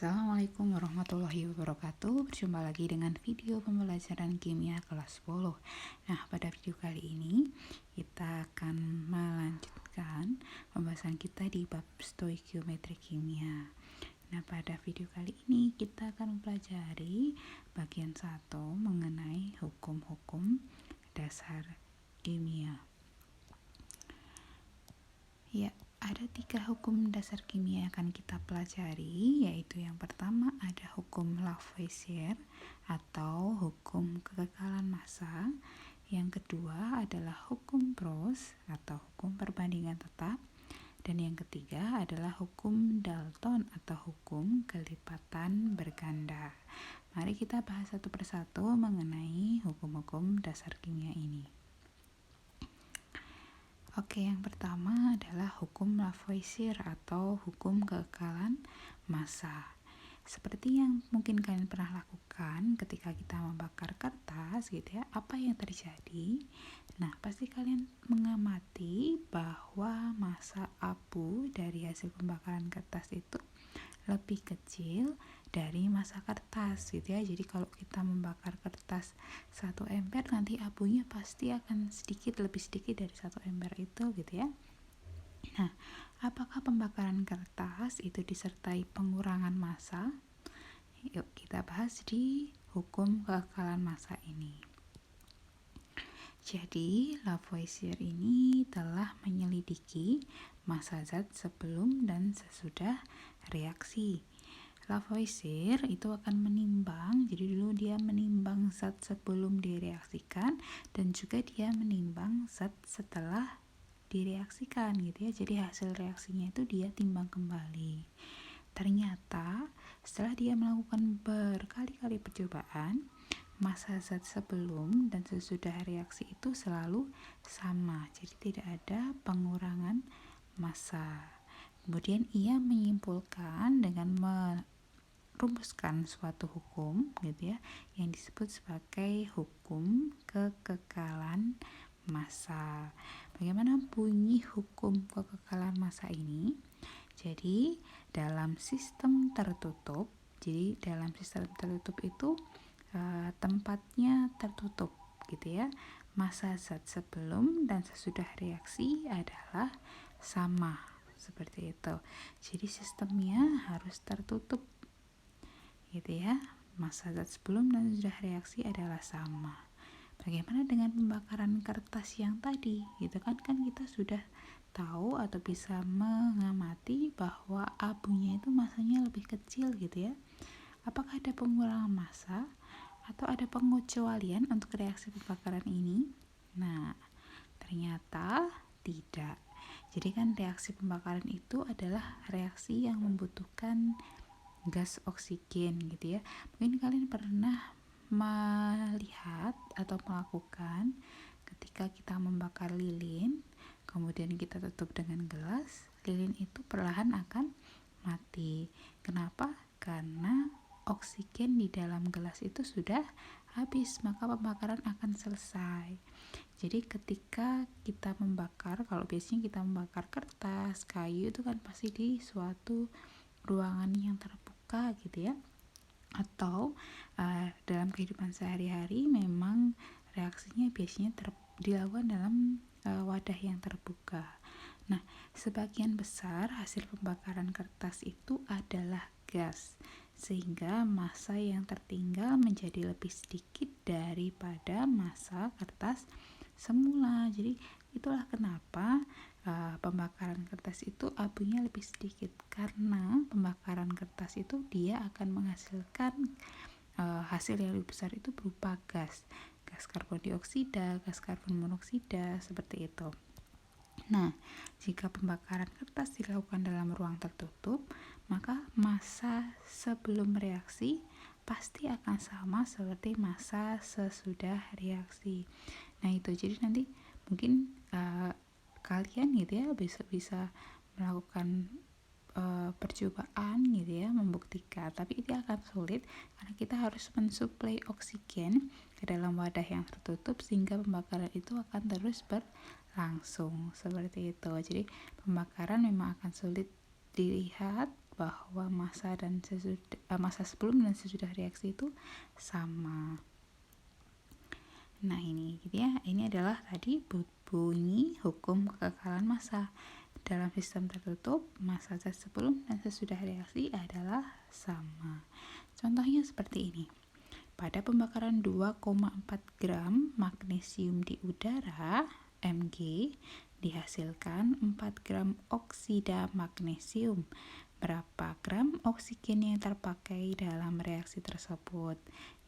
Assalamualaikum warahmatullahi wabarakatuh. Berjumpa lagi dengan video pembelajaran kimia kelas 10. Nah, pada video kali ini kita akan melanjutkan pembahasan kita di bab stoikiometri kimia. Nah, pada video kali ini kita akan mempelajari bagian 1 mengenai hukum-hukum dasar kimia. Ya, ada 3 hukum dasar kimia yang akan kita pelajari, yaitu yang pertama ada hukum Lavoisier atau hukum kekekalan massa, yang kedua adalah hukum Proust atau hukum perbandingan tetap, dan yang ketiga adalah hukum Dalton atau hukum kelipatan berganda. Mari kita bahas satu persatu mengenai hukum-hukum dasar kimia ini. Oke, yang pertama adalah hukum Lavoisier atau hukum kekekalan massa. Seperti yang mungkin kalian pernah lakukan ketika kita membakar kertas gitu ya, apa yang terjadi? Nah, pasti kalian mengamati bahwa massa abu dari hasil pembakaran kertas itu lebih kecil dari massa kertas gitu ya. Jadi kalau kita membakar kertas 1 ember, nanti abunya pasti akan lebih sedikit dari 1 ember itu gitu ya. Nah, apakah pembakaran kertas itu disertai pengurangan massa? Yuk kita bahas di hukum kekekalan massa ini. Jadi, Lavoisier ini telah menyelidiki massa zat sebelum dan sesudah reaksi. Lavoisier itu akan menimbang, jadi dulu dia menimbang zat sebelum direaksikan dan juga dia menimbang zat setelah direaksikan gitu ya. Jadi hasil reaksinya itu dia timbang kembali. Ternyata setelah dia melakukan berkali-kali percobaan, massa zat sebelum dan sesudah reaksi itu selalu sama, jadi tidak ada pengurangan massa. Kemudian ia menyimpulkan dengan merumuskan suatu hukum gitu ya, yang disebut sebagai hukum kekekalan massa. Bagaimana bunyi hukum kekekalan massa ini? Jadi dalam sistem tertutup, itu tempatnya tertutup gitu ya. Massa zat sebelum dan sesudah reaksi adalah sama, seperti itu. Jadi sistemnya harus tertutup gitu ya. Massa zat sebelum dan sesudah reaksi adalah sama. Bagaimana dengan pembakaran kertas yang tadi? Gitu kan kita sudah tahu atau bisa mengamati bahwa abunya itu massanya lebih kecil gitu ya. Apakah ada pengurangan massa atau ada pengecualian untuk reaksi pembakaran ini? Nah, ternyata tidak. Jadi kan reaksi pembakaran itu adalah reaksi yang membutuhkan gas oksigen gitu ya. Mungkin kalian pernah melihat atau melakukan ketika kita membakar lilin, kemudian kita tutup dengan gelas, lilin itu perlahan akan mati. Kenapa? Karena oksigen di dalam gelas itu sudah habis, maka pembakaran akan selesai. Jadi ketika kita membakar, kalau biasanya kita membakar kertas, kayu itu kan pasti di suatu ruangan yang terbuka gitu ya, atau dalam kehidupan sehari-hari memang reaksinya biasanya dilakukan dalam wadah yang terbuka. Nah, sebagian besar hasil pembakaran kertas itu adalah gas, sehingga massa yang tertinggal menjadi lebih sedikit daripada massa kertas semula. Jadi itulah kenapa pembakaran kertas itu abunya lebih sedikit, karena pembakaran kertas itu dia akan menghasilkan hasil yang lebih besar itu berupa gas karbon dioksida, gas karbon monoksida, seperti itu. Nah, jika pembakaran kertas dilakukan dalam ruang tertutup, maka massa sebelum reaksi pasti akan sama seperti massa sesudah reaksi. Nah, itu jadi nanti mungkin kalian gitu ya bisa melakukan percobaan gitu ya, membuktikan, tapi itu akan sulit karena kita harus mensuplai oksigen ke dalam wadah yang tertutup sehingga pembakaran itu akan terus berlangsung, seperti itu. Jadi pembakaran memang akan sulit dilihat bahwa massa sebelum dan sesudah reaksi itu sama. Nah ini gitu ya, ini adalah tadi bunyi hukum kekekalan massa. Dalam sistem tertutup, massa zat sebelum dan sesudah reaksi adalah sama. Contohnya seperti ini. Pada pembakaran 2,4 gram magnesium di udara, Mg, dihasilkan 4 gram oksida magnesium. Berapa gram oksigen yang terpakai dalam reaksi tersebut?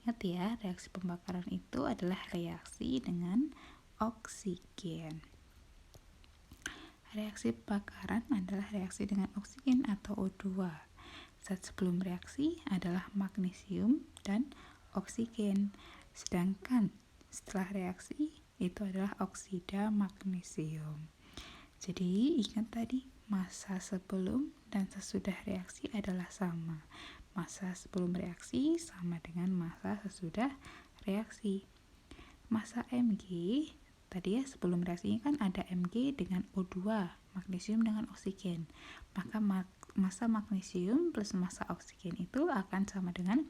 Ingat ya, reaksi pembakaran itu adalah reaksi dengan oksigen. Reaksi pembakaran adalah reaksi dengan oksigen atau O2. Zat sebelum reaksi adalah magnesium dan oksigen. Sedangkan setelah reaksi itu adalah oksida magnesium. Jadi ingat tadi, massa sebelum dan sesudah reaksi adalah sama. Massa sebelum reaksi sama dengan massa sesudah reaksi. Massa Mg tadi ya, sebelum reaksi ini kan ada Mg dengan O2, magnesium dengan oksigen. Maka massa magnesium plus massa oksigen itu akan sama dengan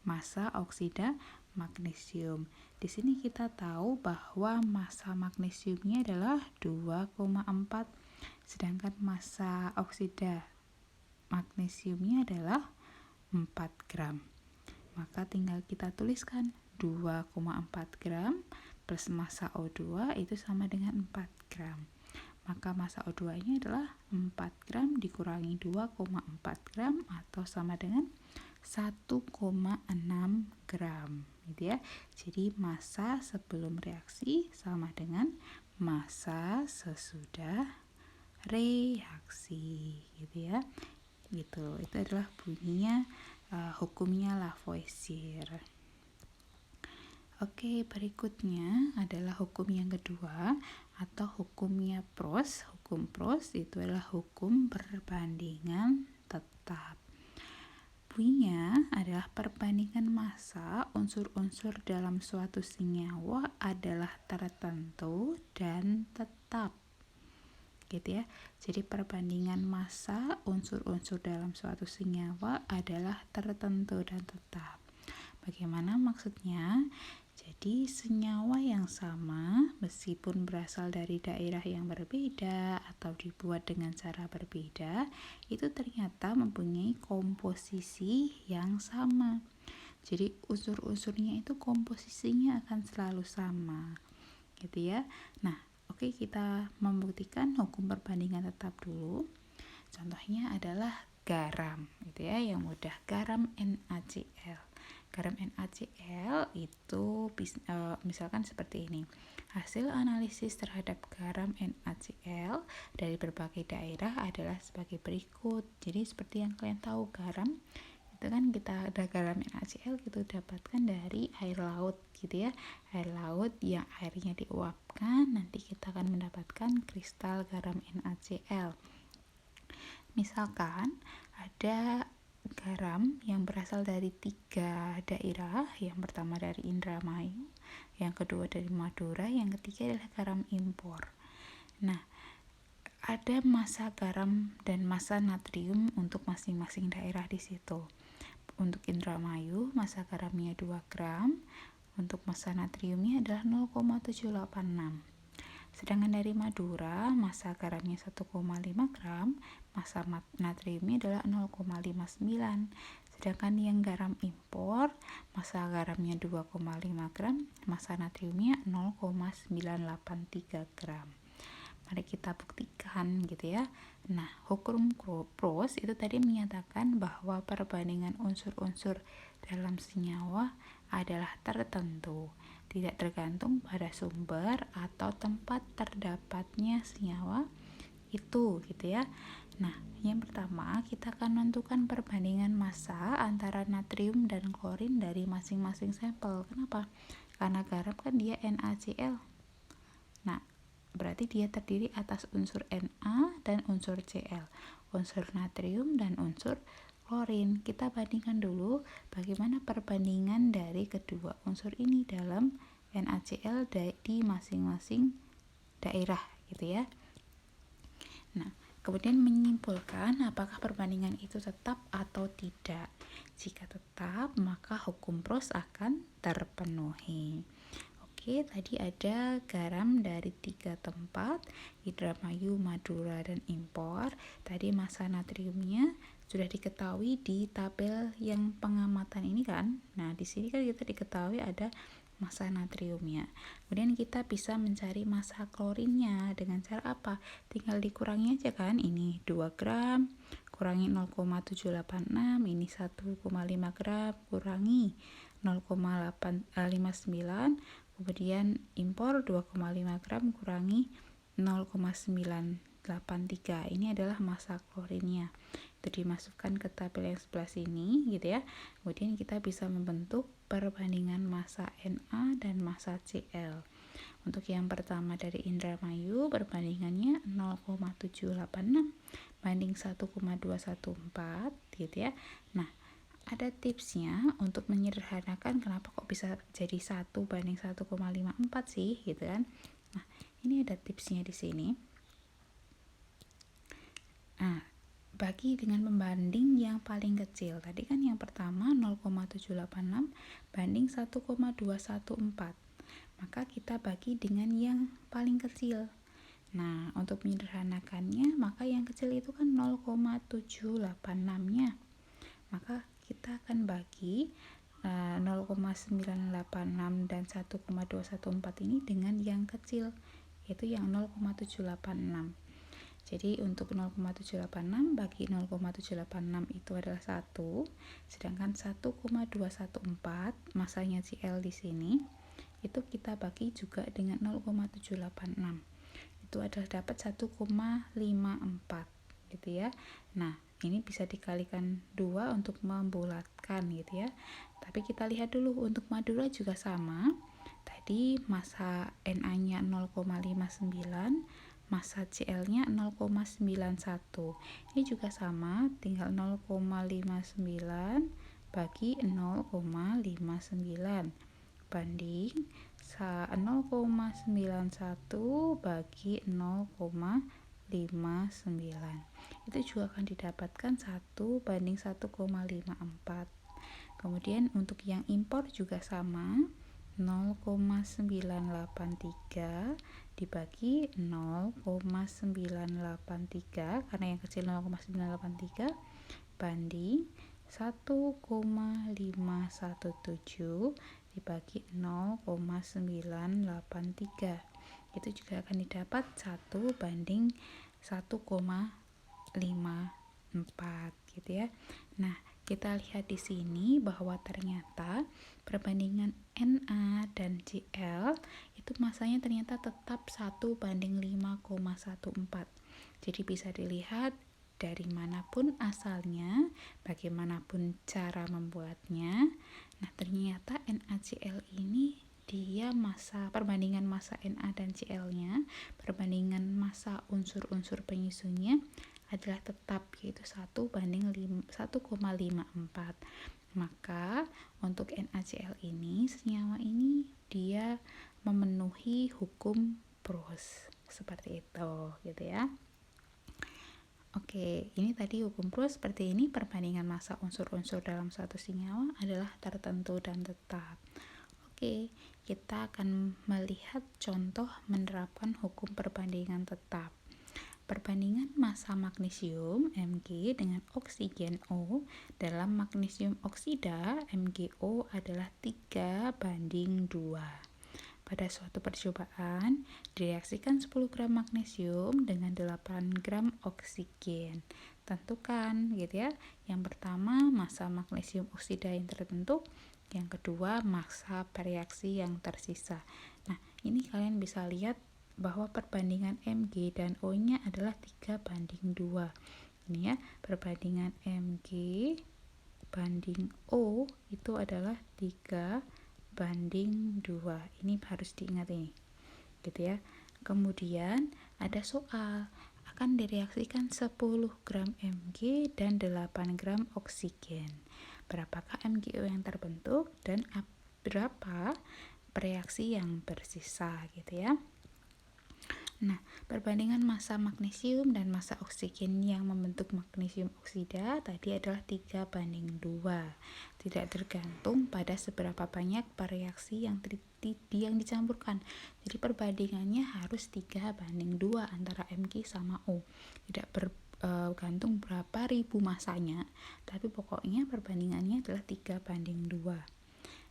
massa oksida magnesium. Di sini kita tahu bahwa massa magnesiumnya adalah 2,4, sedangkan massa oksida magnesiumnya adalah 4 gram. Maka tinggal kita tuliskan 2,4 gram plus massa O2 itu sama dengan 4 gram. Maka massa O2 nya adalah 4 gram dikurangi 2,4 gram atau sama dengan 1,6 gram gitu ya. Jadi massa sebelum reaksi sama dengan massa sesudah reaksi gitu ya. Gitu. Itu adalah bunyinya hukumnya Lavoisier. Oke, berikutnya adalah hukum yang kedua atau hukumnya Prost. Hukum Prost itu adalah hukum perbandingan tetap. Bunyinya adalah perbandingan massa unsur-unsur dalam suatu senyawa adalah tertentu dan tetap. Gitu ya. Jadi perbandingan massa unsur-unsur dalam suatu senyawa adalah tertentu dan tetap. Bagaimana maksudnya? Jadi senyawa yang sama meskipun berasal dari daerah yang berbeda atau dibuat dengan cara berbeda, itu ternyata mempunyai komposisi yang sama. Jadi unsur-unsurnya itu komposisinya akan selalu sama. Gitu ya. Nah, oke, kita membuktikan hukum perbandingan tetap dulu. Contohnya adalah garam, gitu ya, yang mudah, garam NaCl. Garam NaCl itu misalkan seperti ini. Hasil analisis terhadap garam NaCl dari berbagai daerah adalah sebagai berikut. Jadi seperti yang kalian tahu, garam itu kan kita ada garam NaCl gitu dapatkan dari air laut gitu ya. Air laut yang airnya diuapkan, nanti kita akan mendapatkan kristal garam NaCl. Misalkan ada garam yang berasal dari 3 daerah. Yang pertama dari Indramayu, yang kedua dari Madura, yang ketiga adalah garam impor. Nah, ada massa garam dan massa natrium untuk masing-masing daerah di situ. Untuk Indramayu, massa garamnya 2 gram, untuk massa natriumnya adalah 0,786. Sedangkan dari Madura, massa garamnya 1,5 gram, massa natriumnya adalah 0,59. Sedangkan yang garam impor, massa garamnya 2,5 gram, massa natriumnya 0,983 gram. Mari kita buktikan gitu ya. Nah, hukum Prost itu tadi menyatakan bahwa perbandingan unsur-unsur dalam senyawa adalah tertentu, tidak tergantung pada sumber atau tempat terdapatnya senyawa itu gitu ya. Nah, yang pertama kita akan menentukan perbandingan massa antara natrium dan klorin dari masing-masing sampel. Kenapa? Karena garam kan dia NaCl. Nah, berarti dia terdiri atas unsur Na dan unsur Cl, unsur natrium dan unsur klorin. Kita bandingkan dulu bagaimana perbandingan dari kedua unsur ini dalam NaCl di masing-masing daerah gitu ya. Nah, kemudian menyimpulkan apakah perbandingan itu tetap atau tidak. Jika tetap, maka hukum Proust akan terpenuhi. Oke, tadi ada garam dari 3 tempat, Indramayu, Madura, dan impor. Tadi massa natriumnya sudah diketahui di tabel yang pengamatan ini kan. Nah, di sini kan kita diketahui ada massa natriumnya. Kemudian kita bisa mencari massa klorinnya dengan cara apa? Tinggal dikurangi aja kan. Ini 2 gram, kurangi 0,786, ini 1,5 gram, kurangi 0,859, kemudian impor 2,5 gram kurangi 0,983. Ini adalah massa klorinnya. Itu dimasukkan ke tabel yang sebelah sini gitu ya. Kemudian kita bisa membentuk perbandingan massa Na dan massa Cl. Untuk yang pertama dari Indramayu, perbandingannya 0,786 banding 1,214 gitu ya. Nah, ada tipsnya untuk menyederhanakan kenapa kok bisa jadi 1 banding 1,54 sih gitu kan. Nah, ini ada tipsnya di sini. Nah, bagi dengan pembanding yang paling kecil. Tadi kan yang pertama 0,786 banding 1,214. Maka kita bagi dengan yang paling kecil. Nah, untuk menyederhanakannya, maka yang kecil itu kan 0,786-nya. Maka kita akan bagi 0,986 dan 1,214 ini dengan yang kecil, yaitu yang 0,786. Jadi untuk 0,786 bagi 0,786 itu adalah 1, sedangkan 1,214 masanya Cl di sini itu kita bagi juga dengan 0,786. Itu adalah dapat 1,54 gitu ya. Nah, ini bisa dikalikan 2 untuk membulatkan gitu ya. Tapi kita lihat dulu untuk Madura juga sama. Tadi massa Na-nya 0,59, massa Cl-nya 0,91. Ini juga sama, tinggal 0,59 bagi 0,59 banding 0,91 bagi 0,59. Itu juga akan didapatkan 1 banding 1,54. Kemudian untuk yang impor juga sama, 0,983 dibagi 0,983 karena yang kecil 0,983 banding 1,517 dibagi 0,983. Itu juga akan didapat 1 banding 1,54 gitu ya. Nah, kita lihat di sini bahwa ternyata perbandingan Na dan Cl itu massanya ternyata tetap 1 banding 5,14. Jadi bisa dilihat dari manapun asalnya, bagaimanapun cara membuatnya. Nah, ternyata NaCl ini dia perbandingan massa Na dan Cl-nya, perbandingan massa unsur-unsur penyusunnya adalah tetap, yaitu 1 banding 1,54. Maka untuk NaCl ini, senyawa ini dia memenuhi hukum Proust seperti itu gitu ya. Oke, ini tadi hukum Proust seperti ini. Perbandingan massa unsur-unsur dalam suatu senyawa adalah tertentu dan tetap. Oke, kita akan melihat contoh menerapkan hukum perbandingan tetap. Perbandingan massa magnesium Mg dengan oksigen O dalam magnesium oksida MgO adalah 3 banding 2. Pada suatu percobaan, direaksikan 10 gram magnesium dengan 8 gram oksigen. Tentukan gitu ya. Yang pertama, massa magnesium oksida yang terbentuk. Yang kedua, massa reaksi yang tersisa. Nah, ini kalian bisa lihat bahwa perbandingan Mg dan O-nya adalah 3 banding 2. Ini ya, perbandingan Mg banding O itu adalah 3 banding 2. Ini harus diingat ini. Gitu ya. Kemudian ada soal, akan direaksikan 10 gram Mg dan 8 gram oksigen. Berapakah MgO yang terbentuk dan berapa reaksi yang bersisa gitu ya. Nah, perbandingan massa magnesium dan massa oksigen yang membentuk magnesium oksida tadi adalah 3:2. Tidak tergantung pada seberapa banyak reaksi yang dicampurkan. Jadi perbandingannya harus 3:2 antara Mg sama O. Tidak bergantung berapa ribu massanya, tapi pokoknya perbandingannya adalah 3:2.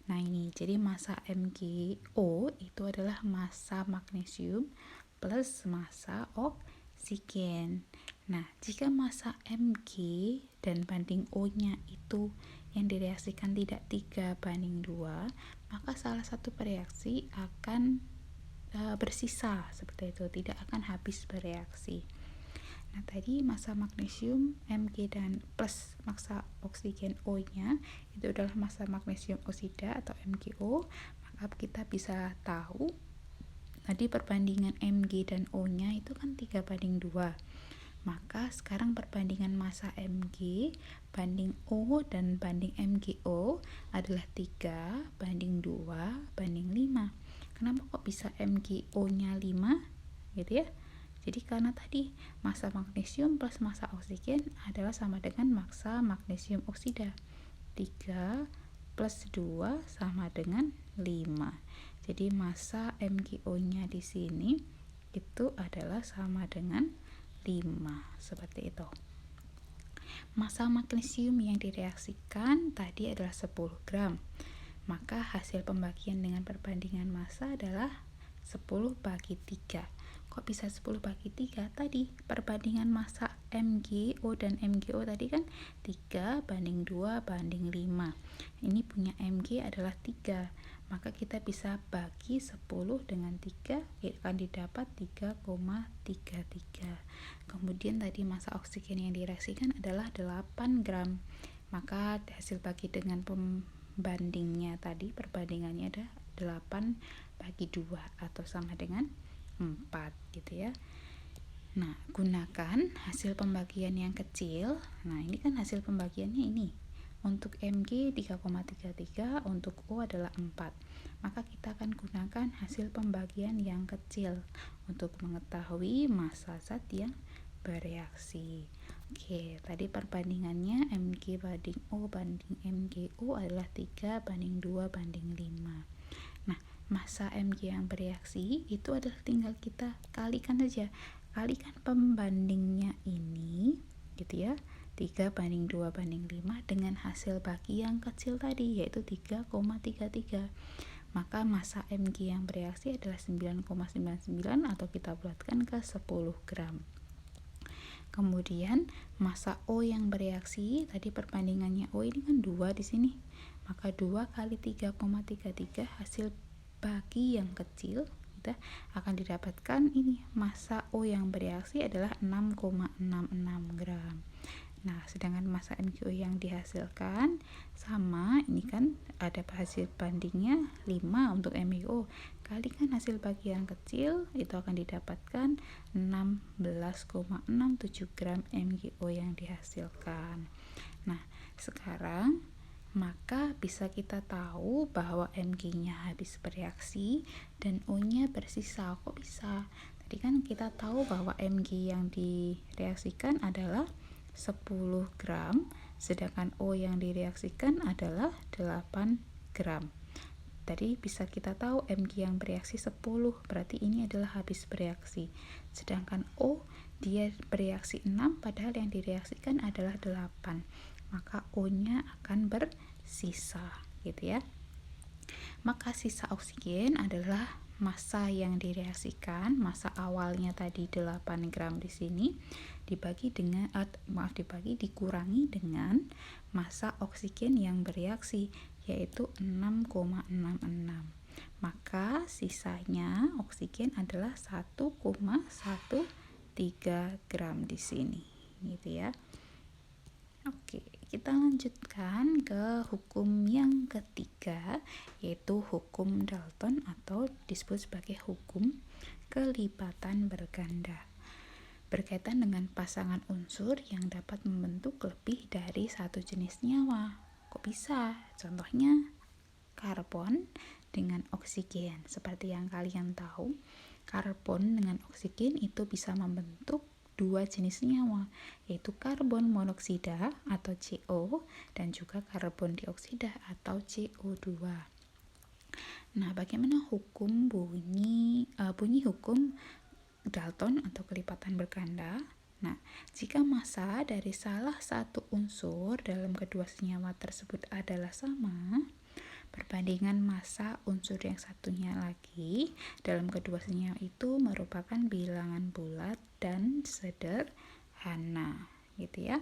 Nah ini, jadi massa MgO itu adalah massa magnesium plus massa oksigen. Nah, jika massa Mg dan banding O-nya itu yang direaksikan tidak 3:2, maka salah satu bereaksi akan bersisa seperti itu, tidak akan habis bereaksi. Nah, tadi massa magnesium Mg dan plus massa oksigen O-nya itu adalah massa magnesium oksida atau MgO, maka kita bisa tahu tadi perbandingan Mg dan O-nya itu kan 3:2. Maka sekarang perbandingan massa Mg banding O dan banding MgO adalah 3:2:5. Kenapa kok bisa MgO-nya 5? Gitu ya. Jadi karena tadi massa magnesium plus massa oksigen adalah sama dengan massa magnesium oksida. 3 plus 2 sama dengan 5. Jadi massa MgO-nya di sini itu adalah sama dengan 5, seperti itu. Massa magnesium yang direaksikan tadi adalah 10 gram. Maka hasil pembagian dengan perbandingan massa adalah 10/3. Kok bisa 10/3? Tadi perbandingan massa MgO dan MgO tadi kan 3:2:5. Ini punya Mg adalah 3, maka kita bisa bagi 10 dengan 3, akan didapat 3,33. Kemudian tadi massa oksigen yang direaksikan adalah 8 gram, maka hasil bagi dengan pembandingnya tadi, perbandingannya ada 8/2 atau sama dengan 4 gitu ya. Nah, gunakan hasil pembagian yang kecil. Nah, ini kan hasil pembagiannya ini. Untuk Mg 3,33, untuk O adalah 4. Maka kita akan gunakan hasil pembagian yang kecil untuk mengetahui massa zat yang bereaksi. Oke, tadi perbandingannya Mg banding O banding MgO adalah 3:2:5. Nah, massa Mg yang bereaksi itu adalah tinggal kita kalikan saja. Kalikan pembandingnya ini gitu ya. 3:2:5 dengan hasil bagi yang kecil tadi yaitu 3,33. Maka massa Mg yang bereaksi adalah 9,99 atau kita bulatkan ke 10 gram. Kemudian massa O yang bereaksi tadi perbandingannya O ini kan 2 di sini. Maka 2 kali 3,33 hasil bagi yang kecil kita akan didapatkan ini massa O yang bereaksi adalah 6,66 gram. Nah, sedangkan massa MgO yang dihasilkan sama, ini kan ada hasil bandingnya 5 untuk MgO. Kalikan hasil bagi yang kecil, itu akan didapatkan 16,67 gram MgO yang dihasilkan. Nah, sekarang maka bisa kita tahu bahwa Mg-nya habis bereaksi dan O-nya bersisa. Kok bisa? Tadi kan kita tahu bahwa Mg yang direaksikan adalah 10 gram, sedangkan O yang direaksikan adalah 8 gram. Tadi bisa kita tahu Mg yang bereaksi 10, berarti ini adalah habis bereaksi. Sedangkan O dia bereaksi 6, padahal yang direaksikan adalah 8. Maka O-nya akan bersisa, gitu ya. Maka sisa oksigen adalah massa yang direaksikan, massa awalnya tadi 8 gram di sini dikurangi dengan massa oksigen yang bereaksi yaitu 6,66. Maka sisanya oksigen adalah 1,13 gram di sini, gitu ya. Oke, kita lanjutkan ke hukum yang ketiga, yaitu hukum Dalton atau disebut sebagai hukum kelipatan berganda. Berkaitan dengan pasangan unsur yang dapat membentuk lebih dari satu jenis nyawa. Kok bisa? Contohnya karbon dengan oksigen. Seperti yang kalian tahu, karbon dengan oksigen itu bisa membentuk dua jenis senyawa, yaitu karbon monoksida atau CO dan juga karbon dioksida atau CO2. Nah, bagaimana bunyi hukum Dalton atau kelipatan berganda? Nah, jika massa dari salah satu unsur dalam kedua senyawa tersebut adalah sama, perbandingan massa unsur yang satunya lagi dalam kedua senyawa itu merupakan bilangan bulat dan sederhana, gitu ya.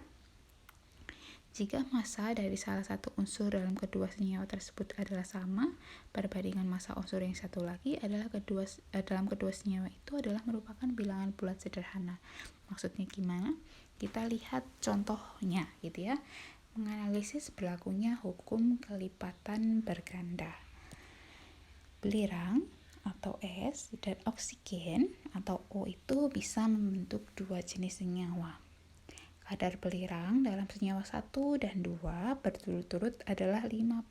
Jika massa dari salah satu unsur dalam kedua senyawa tersebut adalah sama, perbandingan massa unsur yang satu lagi adalah dalam kedua senyawa itu adalah merupakan bilangan bulat sederhana. Maksudnya gimana? Kita lihat contohnya, gitu ya. Menganalisis berlakunya hukum kelipatan berganda. Belirang atau es dan oksigen atau O itu bisa membentuk dua jenis senyawa. Kadar belirang dalam senyawa 1 dan 2 berturut-turut adalah 50%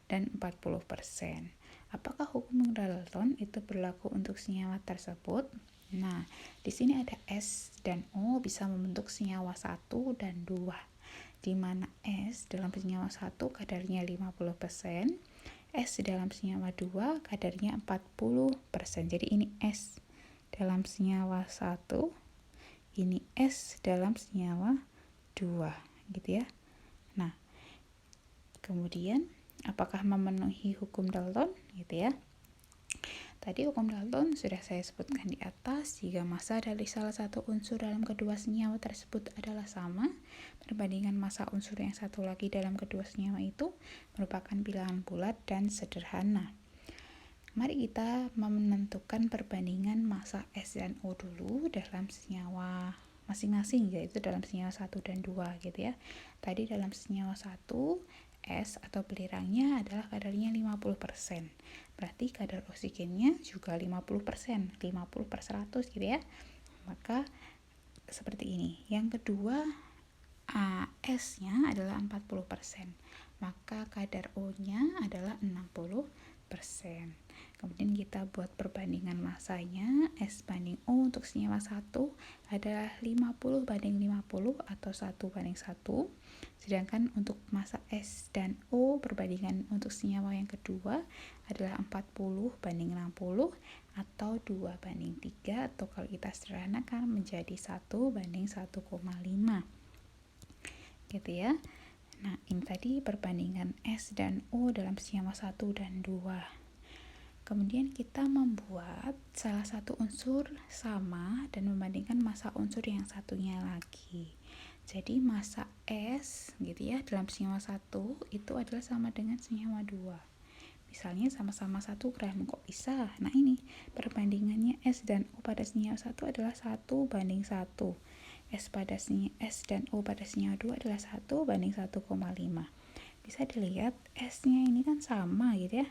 dan 40%. Apakah hukum Dalton itu berlaku untuk senyawa tersebut? Nah, di sini ada S dan O bisa membentuk senyawa 1 dan 2. Di mana S dalam senyawa 1 kadarnya 50%, S dalam senyawa 2 kadarnya 40%. Jadi ini S dalam senyawa 1, ini S dalam senyawa 2, gitu ya. Nah, kemudian apakah memenuhi hukum Dalton, gitu ya. Tadi hukum Dalton sudah saya sebutkan di atas. Jika massa dari salah satu unsur dalam kedua senyawa tersebut adalah sama, perbandingan massa unsur yang satu lagi dalam kedua senyawa itu merupakan bilangan bulat dan sederhana. Mari kita menentukan perbandingan massa S dan O dulu dalam senyawa masing-masing, yaitu dalam senyawa 1 dan 2, gitu ya. Tadi dalam senyawa 1, S atau belirangnya adalah kadarnya 50%. Berarti kadar oksigennya juga 50%, 50/100 gitu ya. Maka seperti ini. Yang kedua, S-nya adalah 40%. Maka kadar O-nya adalah 60%. Kemudian kita buat perbandingan massanya. S banding O untuk senyawa 1 adalah 50/50 atau 1/1. Sedangkan untuk massa S dan O perbandingan untuk senyawa yang kedua adalah 40/60 atau 2/3, atau kalau kita sederhanakan menjadi 1/1,5. Gitu ya. Nah, ini tadi perbandingan S dan O dalam senyawa 1 dan 2. Kemudian kita membuat salah satu unsur sama dan membandingkan massa unsur yang satunya lagi. Jadi massa S gitu ya dalam senyawa 1 itu adalah sama dengan senyawa 2. Misalnya sama-sama 1 gram, kok bisa? Nah, ini perbandingannya S dan O pada senyawa 1 adalah 1/1. S dan O pada senyawa 2 adalah 1/1,5. Bisa dilihat S-nya ini kan sama gitu ya.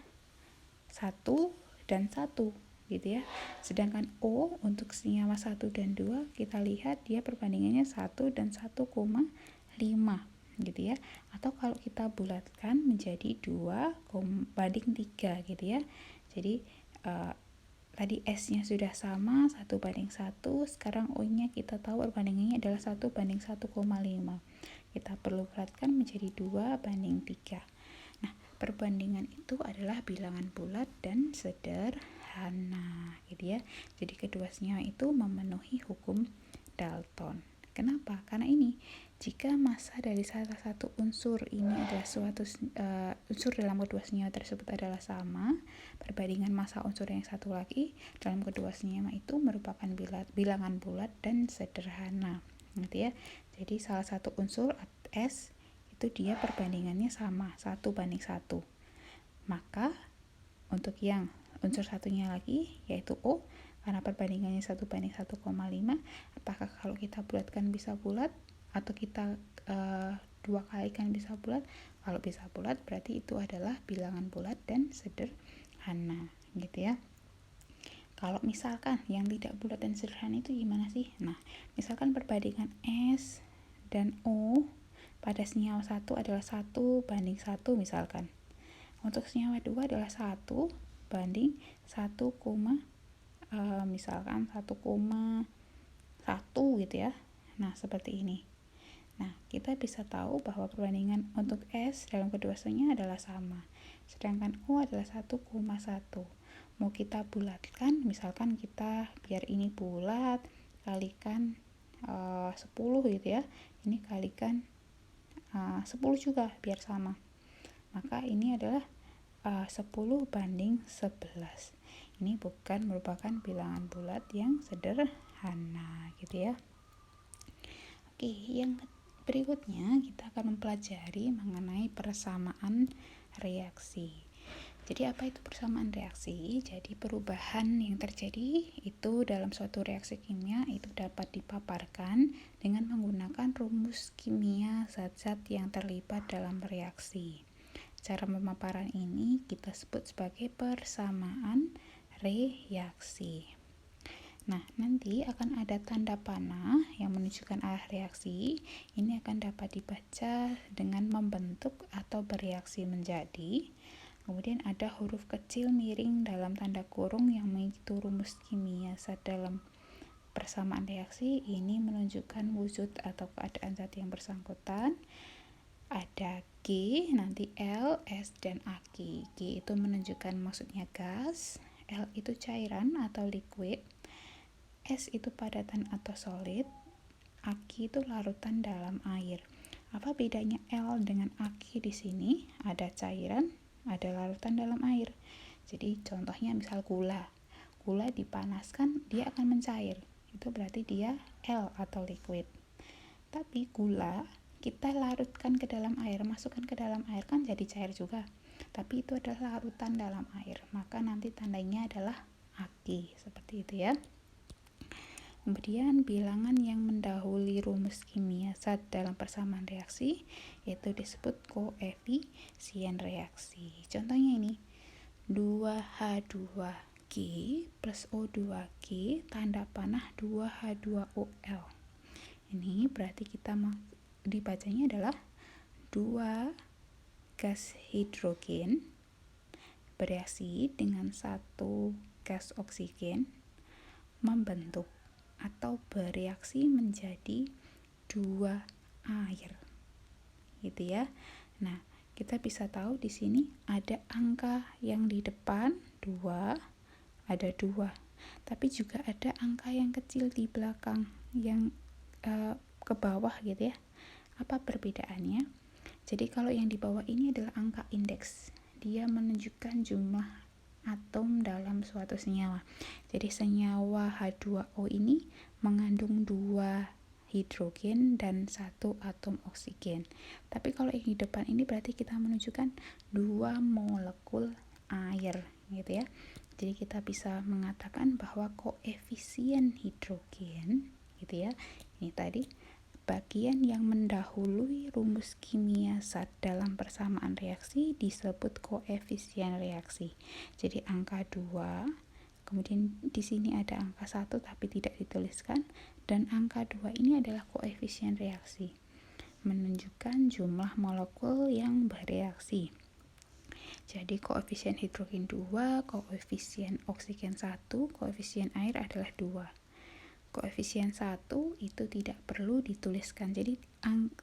1 dan 1 gitu ya. Sedangkan O untuk senyawa 1 dan 2 kita lihat dia perbandingannya 1 dan 1,5 gitu ya. Atau kalau kita bulatkan menjadi 2/3 gitu ya. Jadi tadi S-nya sudah sama 1/1, sekarang O-nya kita tahu perbandingannya adalah 1/1,5. Kita perlu bulatkan menjadi 2/3. Nah, perbandingan itu adalah bilangan bulat dan sederhana, gitu ya. Jadi kedua senyawa itu memenuhi hukum Dalton. Kenapa? Karena ini, jika massa dari salah satu unsur ini adalah unsur dalam kedua senyawa tersebut adalah sama, perbandingan massa unsur yang satu lagi dalam kedua senyawa itu merupakan bilangan bulat dan sederhana, gitu ya. Jadi salah satu unsur S itu dia perbandingannya sama 1/1. Maka untuk yang unsur satunya lagi yaitu O, karena perbandingannya 1/1,5, apakah kalau kita bulatkan bisa bulat atau kita 2 kalikan bisa bulat? Kalau bisa bulat berarti itu adalah bilangan bulat dan sederhana, gitu ya. Kalau misalkan yang tidak bulat dan sederhana itu gimana sih? Nah, misalkan perbandingan S dan O pada senyawa 1 adalah 1/1 misalkan. Untuk senyawa 2 adalah 1/1,5. misalkan 1,1 gitu ya. Nah, seperti ini. Nah, kita bisa tahu bahwa perbandingan untuk S dalam kedua susunya adalah sama. Sedangkan O adalah 1,1. Mau kita bulatkan, misalkan kita biar ini bulat, kalikan 10 gitu ya. Ini kalikan 10 juga biar sama. Maka ini adalah 10/11. Ini bukan merupakan bilangan bulat yang sederhana gitu ya. Oke, yang berikutnya kita akan mempelajari mengenai persamaan reaksi. Jadi apa itu persamaan reaksi? Jadi perubahan yang terjadi itu dalam suatu reaksi kimia itu dapat dipaparkan dengan menggunakan rumus kimia zat-zat yang terlibat dalam reaksi. Cara pemaparan ini kita sebut sebagai persamaan reaksi. Nah, nanti akan ada tanda panah yang menunjukkan arah reaksi. Ini akan dapat dibaca dengan membentuk atau bereaksi menjadi. Kemudian ada huruf kecil miring dalam tanda kurung yang mengikuti rumus kimia zat dalam persamaan reaksi. Ini menunjukkan wujud atau keadaan zat yang bersangkutan. Ada G, nanti L, S, dan Aq. G itu menunjukkan maksudnya gas, L itu cairan atau liquid, S itu padatan atau solid, Aq itu larutan dalam air. Apa bedanya L dengan Aq di sini? Ada cairan, ada larutan dalam air. Jadi contohnya misal gula. Gula dipanaskan, dia akan mencair. Itu berarti dia L atau liquid. Tapi gula kita larutkan ke dalam air, masukkan ke dalam air kan jadi cair juga. Tapi itu adalah larutan dalam air. Maka nanti tandanya adalah Aq, seperti itu ya. Kemudian bilangan yang mendahului rumus kimia zat dalam persamaan reaksi yaitu disebut koefisien reaksi. Contohnya ini 2H2G plus O2G tanda panah 2H2OL. Ini berarti kita dibacanya adalah 2 gas hidrogen bereaksi dengan 1 gas oksigen membentuk atau bereaksi menjadi 2 air. Gitu ya. Nah, kita bisa tahu di sini ada angka yang di depan 2, ada 2. Tapi juga ada angka yang kecil di belakang yang ke bawah gitu ya. Apa perbedaannya? Jadi kalau yang di bawah ini adalah angka indeks. Dia menunjukkan jumlah atom dalam suatu senyawa. Jadi senyawa H2O ini mengandung 2 hidrogen dan 1 atom oksigen. Tapi kalau yang di depan ini berarti kita menunjukkan 2 molekul air gitu ya. Jadi kita bisa mengatakan bahwa koefisien hidrogen gitu ya. Ini tadi bagian yang mendahului rumus kimia zat dalam persamaan reaksi disebut koefisien reaksi. Jadi angka 2, kemudian di sini ada angka 1 tapi tidak dituliskan, dan angka 2 ini adalah koefisien reaksi, menunjukkan jumlah molekul yang bereaksi. Jadi koefisien hidrogen 2, koefisien oksigen 1, koefisien air adalah 2. Koefisien 1 itu tidak perlu dituliskan. Jadi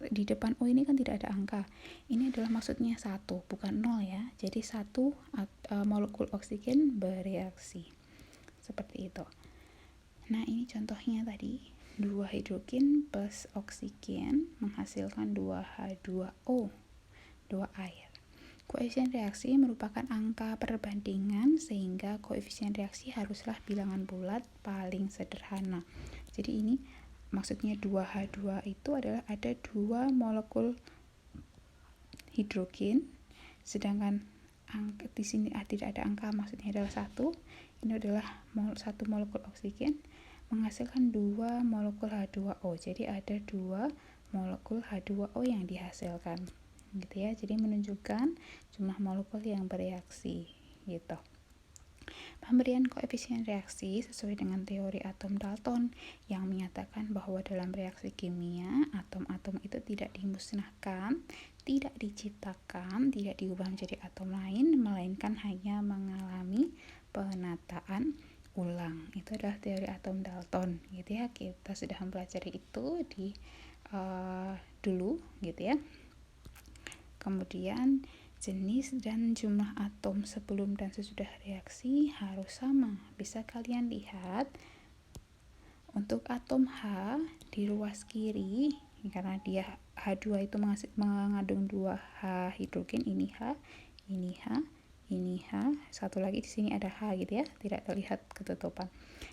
di depan O ini kan tidak ada angka. Ini adalah maksudnya 1, bukan 0 ya. Jadi 1 molekul oksigen bereaksi. Seperti itu. Nah, ini contohnya tadi. 2 hidrogen plus oksigen menghasilkan 2H2O, 2 air. Koefisien reaksi merupakan angka perbandingan sehingga koefisien reaksi haruslah bilangan bulat paling sederhana. Jadi ini maksudnya 2H2 itu adalah ada 2 molekul hidrogen, sedangkan di sini tidak ada angka, maksudnya adalah 1. Ini adalah 1 molekul oksigen menghasilkan 2 molekul H2O. Jadi ada 2 molekul H2O yang dihasilkan. Gitu ya, jadi menunjukkan jumlah molekul yang bereaksi gitu. Pemberian koefisien reaksi sesuai dengan teori atom Dalton yang menyatakan bahwa dalam reaksi kimia atom-atom itu tidak dimusnahkan, tidak diciptakan, tidak diubah menjadi atom lain, melainkan hanya mengalami penataan ulang. Itu adalah teori atom Dalton gitu ya. Kita sudah mempelajari itu di dulu gitu ya. Kemudian jenis dan jumlah atom sebelum dan sesudah reaksi harus sama. Bisa kalian lihat untuk atom H di ruas kiri, karena dia H2 itu mengandung 2 H hidrogen, ini H, ini H, ini H, satu lagi di sini ada H gitu ya, tidak terlihat ketutupan.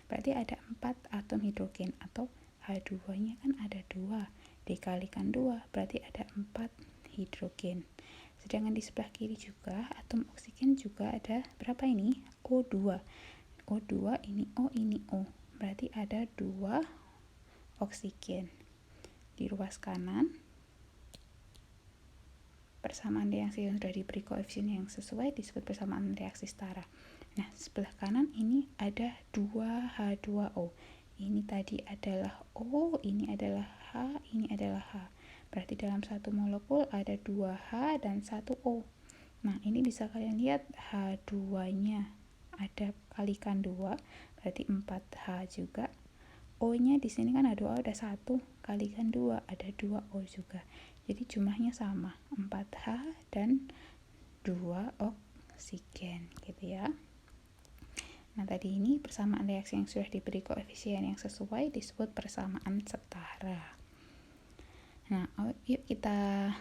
Berarti ada 4 atom hidrogen, atau H2-nya kan ada 2, dikalikan 2, berarti ada 4 hidrogen. Sedangkan di sebelah kiri juga atom oksigen juga ada berapa ini? O2. O2 ini O, ini O. Berarti ada 2 oksigen. Di ruas kanan persamaan reaksi yang sudah diberi koefisien yang sesuai disebut persamaan reaksi setara. Nah, sebelah kanan ini ada 2H2O. Ini tadi adalah O, ini adalah H, ini adalah H. Berarti dalam satu molekul ada 2H dan 1 O. Nah, ini bisa kalian lihat H2-nya ada kalikan 2, berarti 4H juga. O-nya di sini kan ada 2, ada 1, kalikan 2, ada 2 O juga. Jadi jumlahnya sama, 4H dan 2 oksigen gitu ya. Nah, tadi ini persamaan reaksi yang sudah diberi koefisien yang sesuai disebut persamaan setara. Nah, yuk kita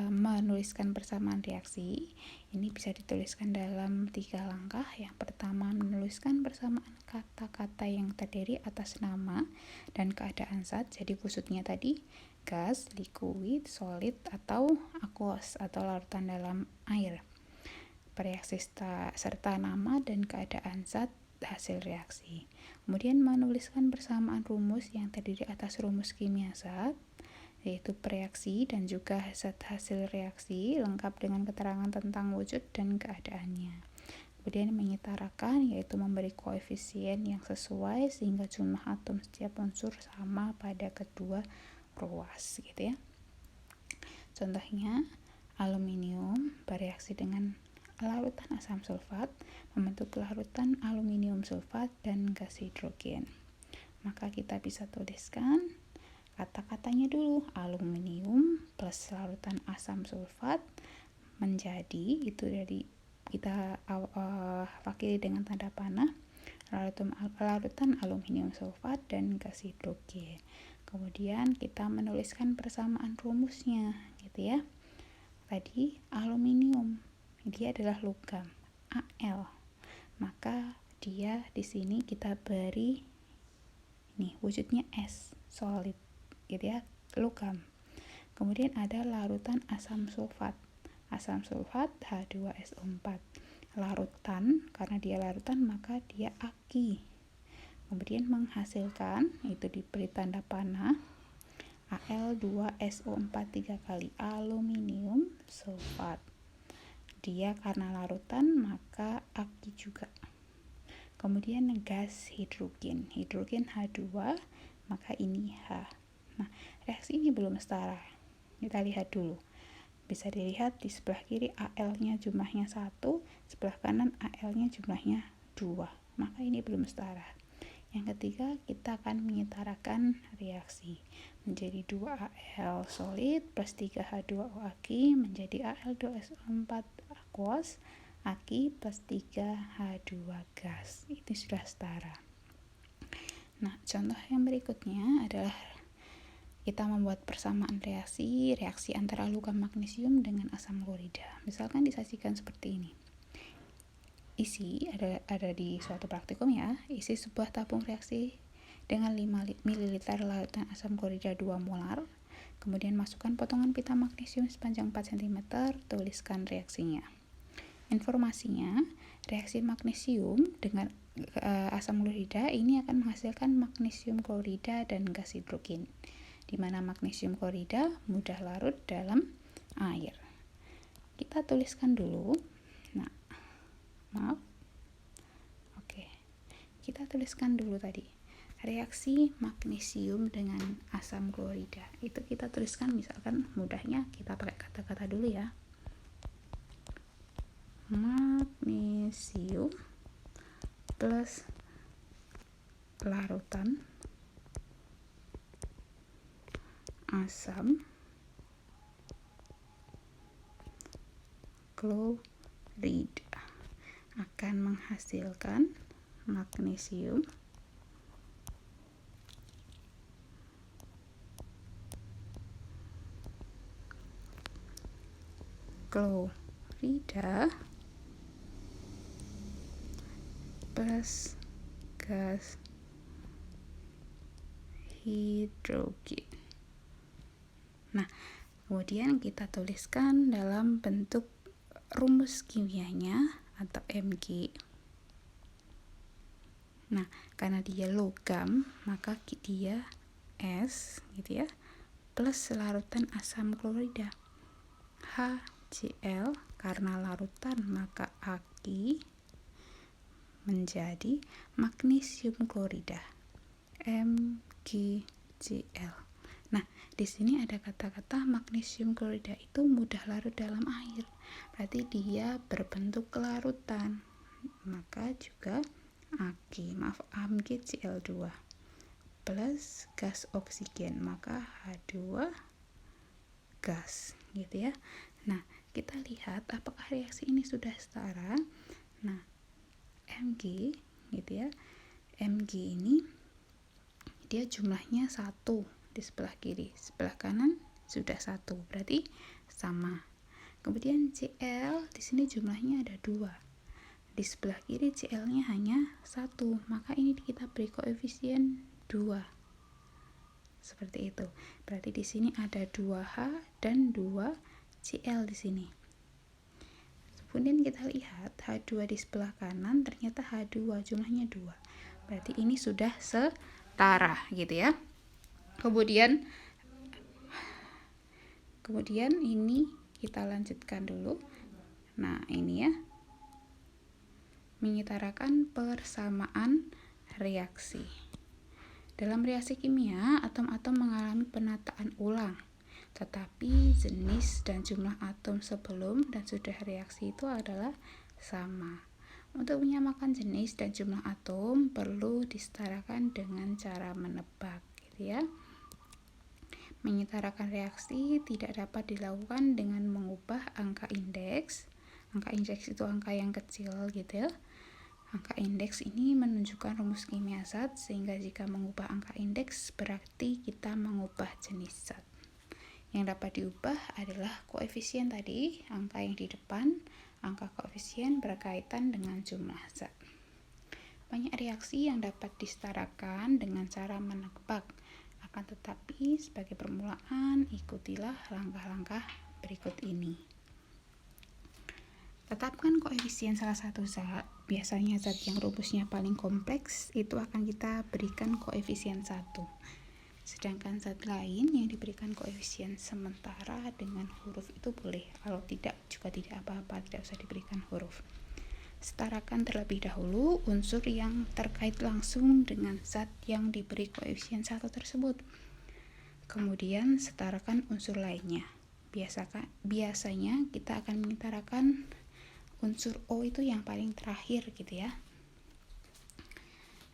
menuliskan persamaan reaksi. Ini bisa dituliskan dalam 3 langkah. Yang pertama, menuliskan persamaan kata-kata yang terdiri atas nama dan keadaan zat. Jadi wujudnya tadi gas, liquid, solid, atau aqueous atau larutan dalam air. Reaksi serta nama dan keadaan zat hasil reaksi. Kemudian menuliskan persamaan rumus yang terdiri atas rumus kimia zat, yaitu reaksi dan juga zat hasil reaksi lengkap dengan keterangan tentang wujud dan keadaannya. Kemudian menyetarakan, yaitu memberi koefisien yang sesuai sehingga jumlah atom setiap unsur sama pada kedua ruas gitu ya. Contohnya, aluminium bereaksi dengan larutan asam sulfat membentuk larutan aluminium sulfat dan gas hidrogen. Maka kita bisa tuliskan kata-katanya dulu, aluminium plus larutan asam sulfat menjadi, itu dari kita wakili dengan tanda panah, larutan aluminium sulfat dan gas hidrogen. Kemudian kita menuliskan persamaan rumusnya gitu ya. Tadi aluminium dia adalah logam Al, maka dia di sini kita beri nih wujudnya S, solid gitu ya, logam. Kemudian ada larutan asam sulfat H2SO4, larutan, karena dia larutan maka dia aki. Kemudian menghasilkan, itu diberi tanda panah, Al2SO4 3 kali, aluminium sulfat. Dia karena larutan maka aki juga. Kemudian gas hidrogen H2, maka ini H. Nah, reaksi ini belum setara. Kita lihat dulu. Bisa dilihat di sebelah kiri Al-nya jumlahnya 1, sebelah kanan Al-nya jumlahnya 2. Maka ini belum setara. Yang ketiga, kita akan menyetarakan reaksi. Menjadi 2Al solid plus 3H2O aki menjadi Al2SO4 aqueous aki plus 3H2 gas. Itu sudah setara. Nah, contoh yang berikutnya adalah kita membuat persamaan reaksi antara logam magnesium dengan asam klorida. Misalkan disajikan seperti ini. Isi ada di suatu praktikum ya. Isi sebuah tabung reaksi dengan 5 ml larutan asam klorida 2 molar. Kemudian masukkan potongan pita magnesium sepanjang 4 cm, tuliskan reaksinya. Informasinya, reaksi magnesium dengan asam klorida ini akan menghasilkan magnesium klorida dan gas hidrogen, di mana magnesium klorida mudah larut dalam air. Kita tuliskan dulu. Nah, maaf. Oke. Kita tuliskan dulu tadi. Reaksi magnesium dengan asam klorida. Itu kita tuliskan, misalkan mudahnya kita pakai kata-kata dulu ya. Magnesium plus larutan asam klorida akan menghasilkan magnesium klorida plus gas hidrogen. Nah, kemudian kita tuliskan dalam bentuk rumus kimianya atau Mg. Nah, karena dia logam, maka dia S gitu ya, plus larutan asam klorida. HCl karena larutan maka Aq menjadi magnesium klorida, MgCl. Nah, di sini ada kata-kata magnesium klorida itu mudah larut dalam air. Berarti dia berbentuk larutan. Maka juga MgCl2 plus gas oksigen, maka H2 gas gitu ya. Nah, kita lihat apakah reaksi ini sudah setara. Nah, Mg gitu ya. Mg ini dia jumlahnya 1 di sebelah kiri, sebelah kanan sudah 1, berarti sama. Kemudian Cl di sini jumlahnya ada 2. Di sebelah kiri Cl-nya hanya 1, maka ini kita beri koefisien 2. Seperti itu. Berarti di sini ada 2H dan 2 Cl di sini. Kemudian kita lihat H2 di sebelah kanan, ternyata H2 jumlahnya 2. Berarti ini sudah setara gitu ya. Kemudian ini kita lanjutkan dulu. Nah, ini ya. Mengutarakan persamaan reaksi. Dalam reaksi kimia, atom-atom mengalami penataan ulang. Tetapi jenis dan jumlah atom sebelum dan sudah reaksi itu adalah sama. Untuk menyamakan jenis dan jumlah atom perlu disetarakan dengan cara menebak, gitu ya. Menyetarakan reaksi tidak dapat dilakukan dengan mengubah angka indeks. Angka indeks itu angka yang kecil gitu ya. Angka indeks ini menunjukkan rumus kimia zat, sehingga jika mengubah angka indeks berarti kita mengubah jenis zat. Yang dapat diubah adalah koefisien tadi, angka yang di depan, angka koefisien berkaitan dengan jumlah zat. Banyak reaksi yang dapat disetarakan dengan cara menebak, akan tetapi sebagai permulaan ikutilah langkah-langkah berikut ini. Tetapkan koefisien salah satu zat. Biasanya zat yang rumusnya paling kompleks itu akan kita berikan koefisien 1. Sedangkan zat lain yang diberikan koefisien sementara dengan huruf itu boleh. Kalau tidak juga tidak apa-apa, tidak usah diberikan huruf. Setarakan terlebih dahulu unsur yang terkait langsung dengan zat yang diberi koefisien 1 tersebut. Kemudian setarakan unsur lainnya. Biasanya kita akan menyetarakan unsur O itu yang paling terakhir gitu ya.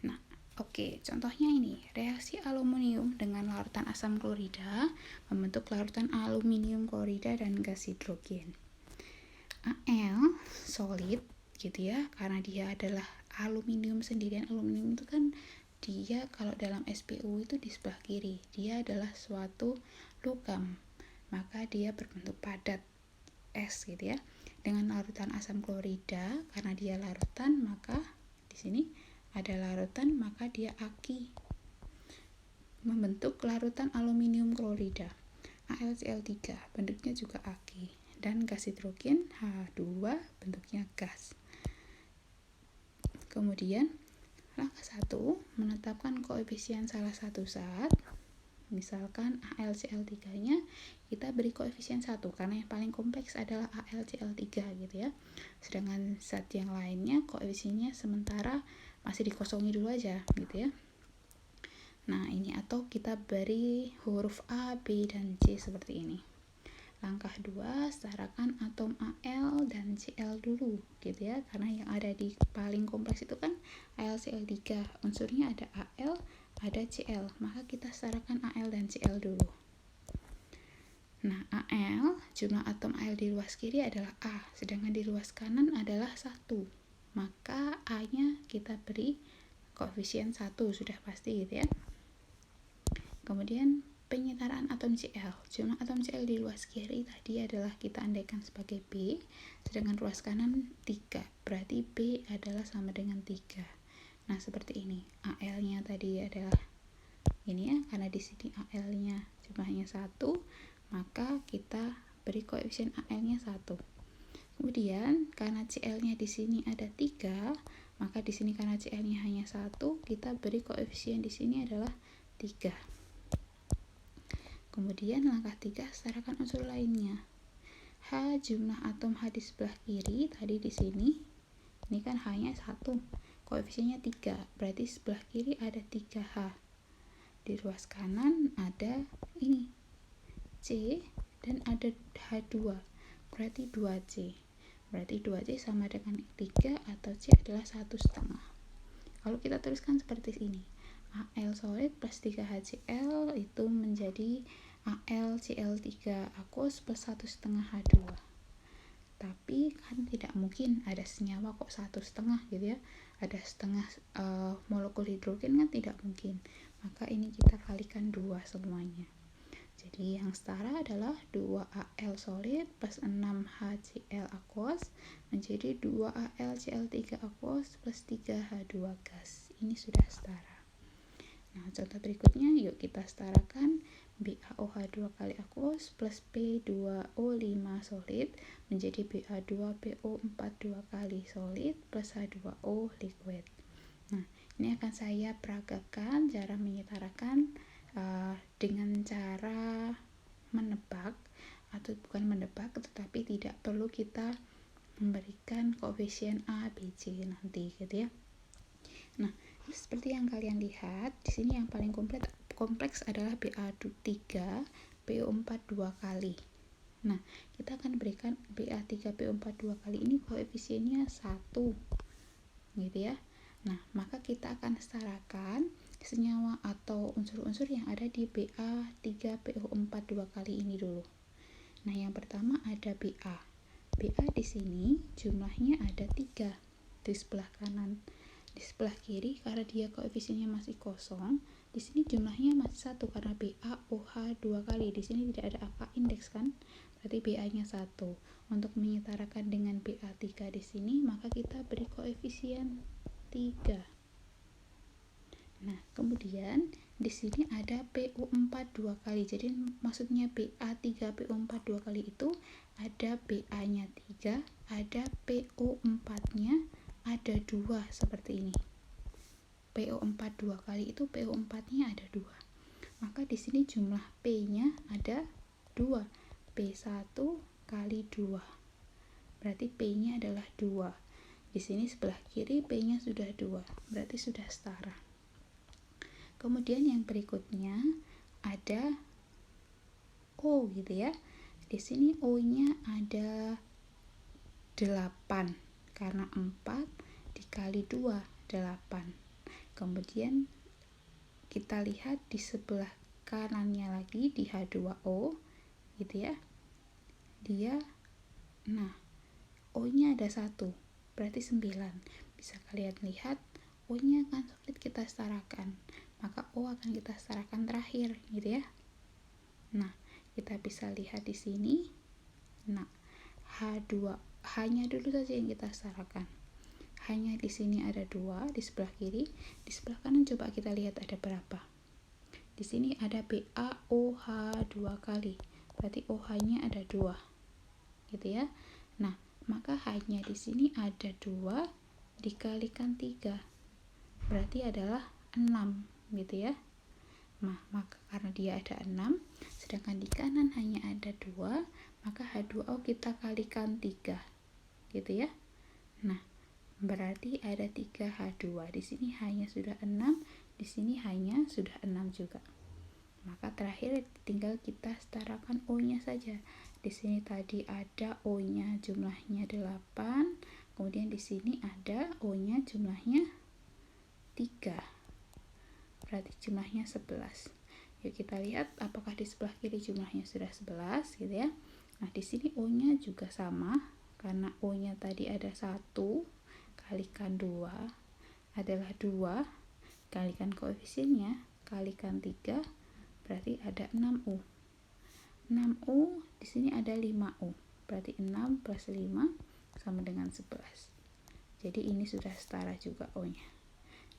Nah, oke, contohnya ini, reaksi aluminium dengan larutan asam klorida membentuk larutan aluminium klorida dan gas hidrogen. Al solid gitu ya, karena dia adalah aluminium sendirian. Aluminium itu kan dia kalau dalam SPU itu di sebelah kiri, dia adalah suatu logam, maka dia berbentuk padat S gitu ya. Dengan larutan asam klorida, karena dia larutan, maka di sini ada larutan, maka dia aki membentuk larutan aluminium klorida. AlCl3 bentuknya juga aki, dan gas hidrogen H2 bentuknya gas. Kemudian langkah 1, menetapkan koefisien salah satu zat. Misalkan AlCl3-nya kita beri koefisien 1 karena yang paling kompleks adalah AlCl3 gitu ya. Sedangkan zat yang lainnya koefisiennya sementara masih dikosongi dulu aja gitu ya. Nah, ini atau kita beri huruf A, B, dan C seperti ini. Langkah 2, setarakan atom Al dan Cl dulu gitu ya. Karena yang ada di paling kompleks itu kan Al HCl3. Unsurnya ada Al, ada Cl. Maka kita setarakan Al dan Cl dulu. Nah, Al, jumlah atom Al di ruas kiri adalah A, sedangkan di ruas kanan adalah 1. Maka A-nya kita beri koefisien 1, sudah pasti gitu ya. Kemudian penyetaraan atom Cl. Jumlah atom Cl di ruas kiri tadi adalah kita andaikan sebagai B, sedangkan ruas kanan 3. Berarti B adalah sama dengan 3. Nah, seperti ini. Al-nya tadi adalah ini ya, karena di sini Al-nya jumlahnya 1, maka kita beri koefisien Al-nya 1. Kemudian karena Cl-nya di sini ada 3, maka di sini karena Cl-nya hanya 1, kita beri koefisien di sini adalah 3. Kemudian langkah 3, setarakan unsur lainnya. H, jumlah atom H di sebelah kiri tadi di sini. Ini kan H-nya 1, koefisiennya 3. Berarti sebelah kiri ada 3H. Di ruas kanan ada ini C dan ada H2. Berarti 2C. Berarti 2C sama dengan 3 atau C adalah 1,5. Kalau kita tuliskan seperti ini, Al solid plus 3HCl itu menjadi AlCl3 aqueous plus 1,5 H2. Tapi kan tidak mungkin ada senyawa kok 1,5 gitu ya. Ada setengah molekul hidrogen kan tidak mungkin. Maka ini kita kalikan 2 semuanya. Jadi yang setara adalah 2Al solid plus 6HCl aqueous menjadi 2AlCl3 aqueous plus 3H2 gas. Ini sudah setara. Nah, contoh berikutnya yuk kita setarakan BaOH2 kali aqueous plus P2O5 solid menjadi Ba2PO42 kali solid plus H2O liquid. Nah, ini akan saya peragakan cara menyetarakan dengan cara menebak, atau bukan menebak tetapi tidak perlu kita memberikan koefisien A, B, C nanti gitu ya. Nah, seperti yang kalian lihat, di sini yang paling kompleks adalah Ba3 PO4 2 kali. Nah, kita akan berikan Ba3 PO4 2 kali ini koefisiennya 1. Gitu ya. Nah, maka kita akan setarakan senyawa atau unsur-unsur yang ada di Ba3 PO4 2 kali ini dulu. Nah, yang pertama ada Ba. Ba di sini jumlahnya ada 3 di sebelah kanan. Di sebelah kiri karena dia koefisiennya masih kosong, di sini jumlahnya masih 1 karena BaOH 2 kali. Di sini tidak ada angka indeks kan? Berarti Ba-nya 1. Untuk menyetarakan dengan Ba3 di sini, maka kita beri koefisien 3. Nah, kemudian di sini ada PO4 2 kali. Jadi maksudnya Ba3 PO4 2 kali itu ada Ba-nya 3, ada PO4-nya ada 2 seperti ini. PO4 2 kali itu PO4-nya ada 2. Maka di sini jumlah P-nya ada 2. P1 kali 2. Berarti P-nya adalah 2. Di sini sebelah kiri P-nya sudah 2. Berarti sudah setara. Kemudian yang berikutnya ada O gitu ya. Di sini O-nya ada 8 karena 4 dikali 2 8. Kemudian kita lihat di sebelah kanannya lagi di H2O gitu ya. O-nya ada 1, berarti 9. Bisa kalian lihat O-nya akan sulit kita setarakan. Maka O akan kita setarakan terakhir gitu ya. Nah, kita bisa lihat di sini. Nah, H-nya dulu saja yang kita setarakan. H-nya di sini ada 2 di sebelah kiri, di sebelah kanan coba kita lihat ada berapa. Di sini ada BaOH 2 kali. Berarti OH-nya ada 2. Gitu ya. Nah, maka H-nya di sini ada 2 dikalikan 3. Berarti adalah 6 gitu ya. Nah, maka karena dia ada 6, sedangkan di kanan hanya ada 2, maka H2O kita kalikan 3. Gitu ya. Nah, berarti ada 3H2. Di sini H-nya sudah 6, di sini H-nya sudah 6 juga. Maka terakhir tinggal kita setarakan O-nya saja. Di sini tadi ada O-nya jumlahnya 8, kemudian di sini ada O-nya jumlahnya 3, berarti jumlahnya 11. Yuk kita lihat apakah di sebelah kiri jumlahnya sudah 11 gitu ya. Nah, di sini O-nya juga sama, karena O-nya tadi ada 1 kalikan 2 adalah 2, kalikan koefisiennya, kalikan 3, berarti ada 6U. 6U di sini ada 5U, berarti 6 plus 5 sama dengan 11. Jadi ini sudah setara juga O-nya.